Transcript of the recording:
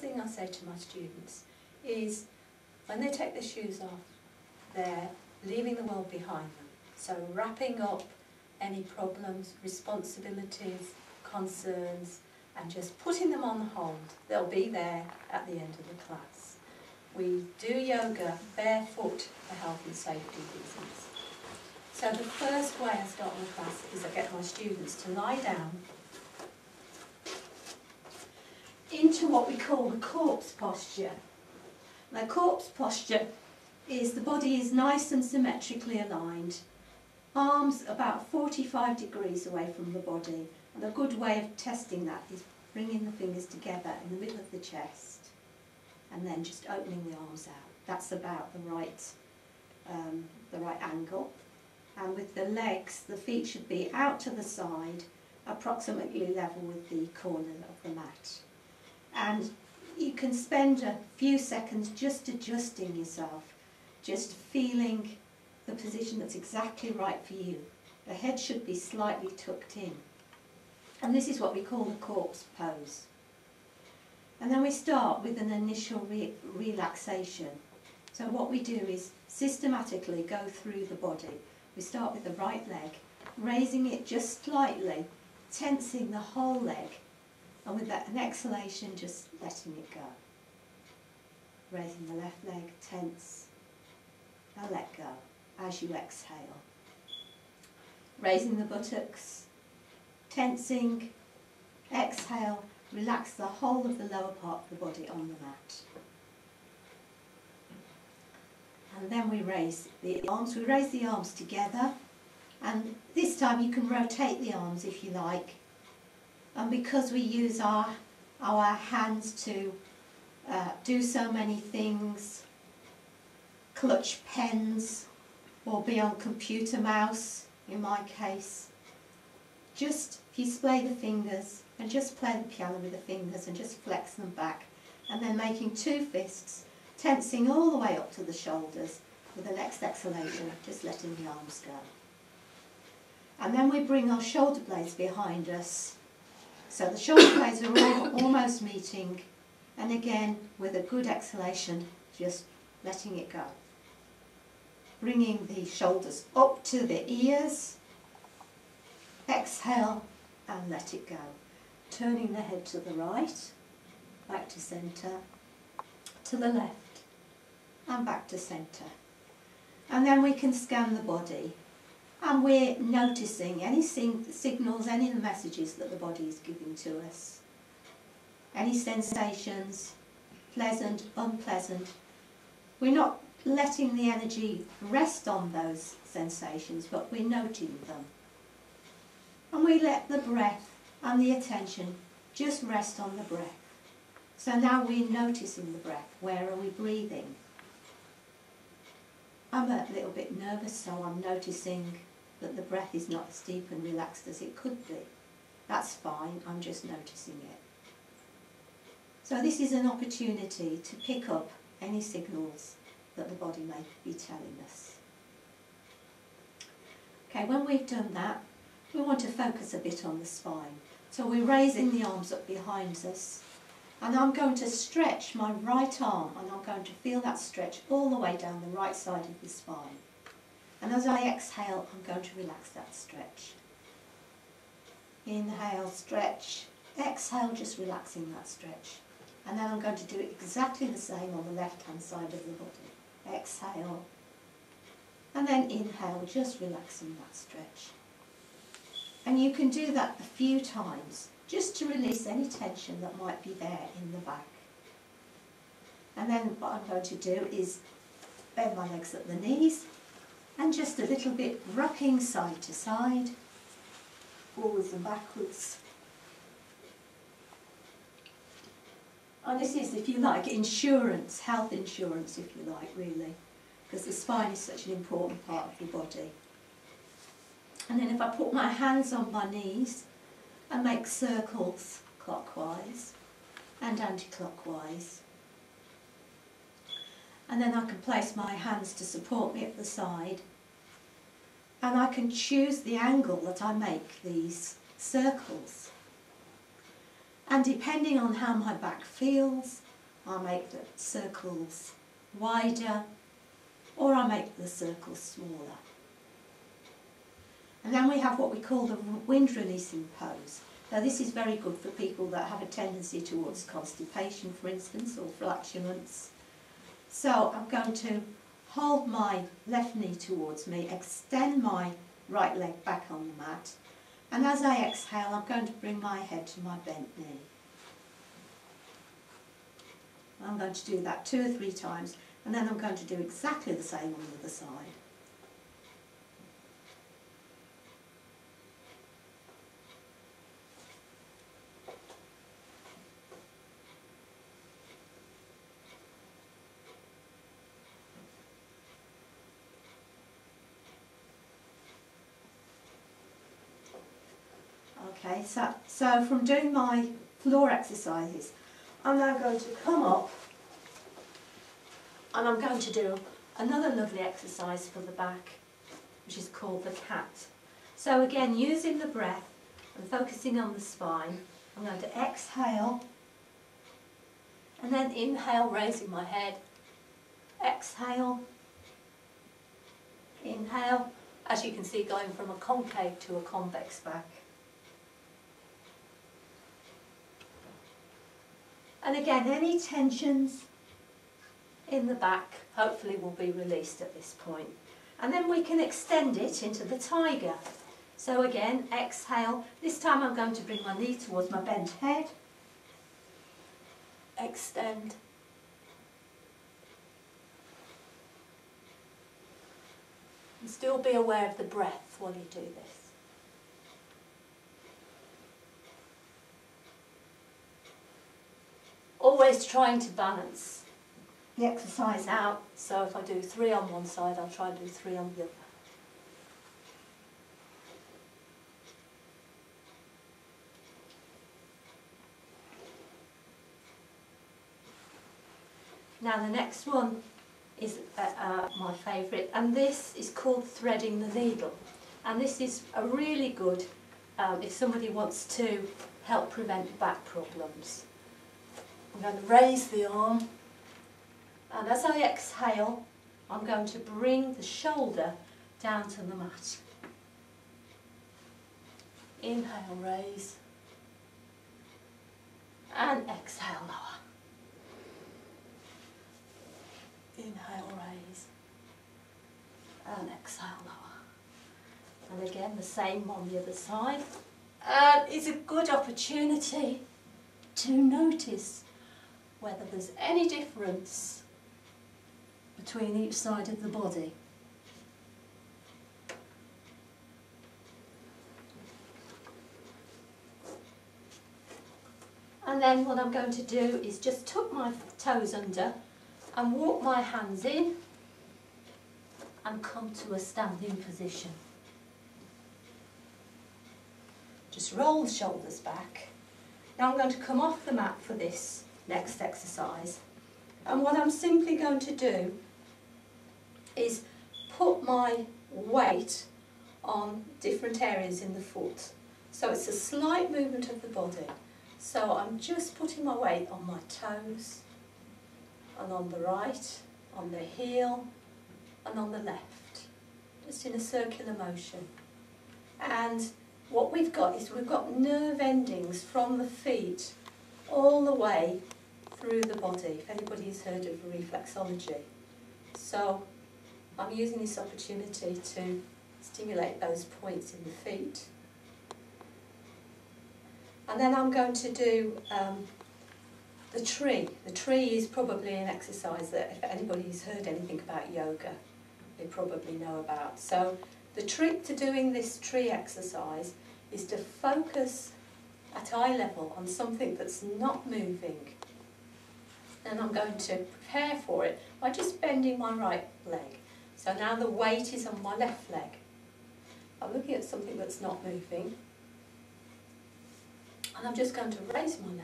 thing I say to my students is when they take their shoes off, they're leaving the world behind them. So wrapping up any problems, responsibilities, concerns, and just putting them on hold. They'll be there at the end of the class. We do yoga barefoot for health and safety reasons. So the first way I start my class is I get my students to lie down into what we call the corpse posture. Now, corpse posture is the body is nice and symmetrically aligned, arms about 45 degrees away from the body, and a good way of testing that is bringing the fingers together in the middle of the chest and then just opening the arms out. That's about the right angle. And with the legs, the feet should be out to the side, approximately level with the corner of the mat. And you can spend a few seconds just adjusting yourself, just feeling the position that's exactly right for you. The head should be slightly tucked in. And this is what we call the corpse pose. And then we start with an initial relaxation. So what we do is systematically go through the body. We start with the right leg, raising it just slightly, tensing the whole leg, and with that an exhalation, just letting it go. Raising the left leg, tense, and let go as you exhale. Raising the buttocks, tensing, exhale, relax the whole of the lower part of the body on the mat. And then we raise the arms. We raise the arms together, and this time you can rotate the arms if you like. And because we use our hands to do so many things, clutch pens or be on computer mouse in my case, just if you splay the fingers and just play the piano with the fingers and just flex them back, and then making two fists, tensing all the way up to the shoulders with the next exhalation, just letting the arms go. And then we bring our shoulder blades behind us. So the shoulder blades are almost meeting, and again with a good exhalation, just letting it go. Bringing the shoulders up to the ears, exhale and let it go. Turning the head to the right, back to centre, to the left and back to centre. And then we can scan the body, and we're noticing any signals, any of the messages that the body is giving to us. Any sensations, pleasant, unpleasant. We're not letting the energy rest on those sensations, but we're noting them. And we let the breath and the attention just rest on the breath. So now we're noticing the breath. Where are we breathing? I'm a little bit nervous, so I'm noticing that the breath is not as deep and relaxed as it could be. That's fine, I'm just noticing it. So this is an opportunity to pick up any signals that the body may be telling us. Okay, when we've done that, we want to focus a bit on the spine. So we're raising the arms up behind us, and I'm going to stretch my right arm, and I'm going to feel that stretch all the way down the right side of the spine. And as I exhale, I'm going to relax that stretch. Inhale, stretch. Exhale, just relaxing that stretch. And then I'm going to do exactly the same on the left-hand side of the body. Exhale. And then inhale, just relaxing that stretch. And you can do that a few times, just to release any tension that might be there in the back. And then what I'm going to do is bend my legs at the knees, and just a little bit rocking side to side, forwards and backwards. And this is, if you like, insurance, health insurance, if you like, really, because the spine is such an important part of your body. And then if I put my hands on my knees and make circles clockwise and anti-clockwise, and then I can place my hands to support me at the side, and I can choose the angle that I make these circles. And depending on how my back feels I make the circles wider, or I make the circles smaller. And then we have what we call the wind releasing pose. Now this is very good for people that have a tendency towards constipation, for instance, or flatulence. So I'm going to hold my left knee towards me, extend my right leg back on the mat, and as I exhale I'm going to bring my head to my bent knee. I'm going to do that 2 or 3 times, and then I'm going to do exactly the same on the other side. Okay, so from doing my floor exercises, I'm now going to come up and I'm going to do another lovely exercise for the back, which is called the cat. So again, using the breath and focusing on the spine, I'm going to exhale and then inhale, raising my head, exhale, inhale, as you can see, going from a concave to a convex back. And again, any tensions in the back hopefully will be released at this point. And then we can extend it into the tiger. So again, exhale. This time I'm going to bring my knee towards my bent head. Extend. And still be aware of the breath while you do this. Always trying to balance the exercise out, so if I do 3 on one side, I'll try and do 3 on the other. Now the next one is my favourite, and this is called threading the needle. And this is a really good if somebody wants to help prevent back problems. I'm going to raise the arm, and as I exhale, I'm going to bring the shoulder down to the mat. Inhale, raise, and exhale, lower. Inhale, raise, and exhale, lower. And again, the same on the other side. It's a good opportunity to notice whether there's any difference between each side of the body. And then what I'm going to do is just tuck my toes under and walk my hands in and come to a standing position. Just roll the shoulders back. Now I'm going to come off the mat for this next exercise, and what I'm simply going to do is put my weight on different areas in the foot. So it's a slight movement of the body. So I'm just putting my weight on my toes, and on the right, on the heel, and on the left, just in a circular motion. And what we've got is we've got nerve endings from the feet all the way through the body, if anybody's heard of reflexology. So I'm using this opportunity to stimulate those points in the feet. And then I'm going to do the tree. The tree is probably an exercise that if anybody's heard anything about yoga, they probably know about. So the trick to doing this tree exercise is to focus at eye level on something that's not moving. And I'm going to prepare for it by just bending my right leg. So now the weight is on my left leg. I'm looking at something that's not moving, and I'm just going to raise my leg.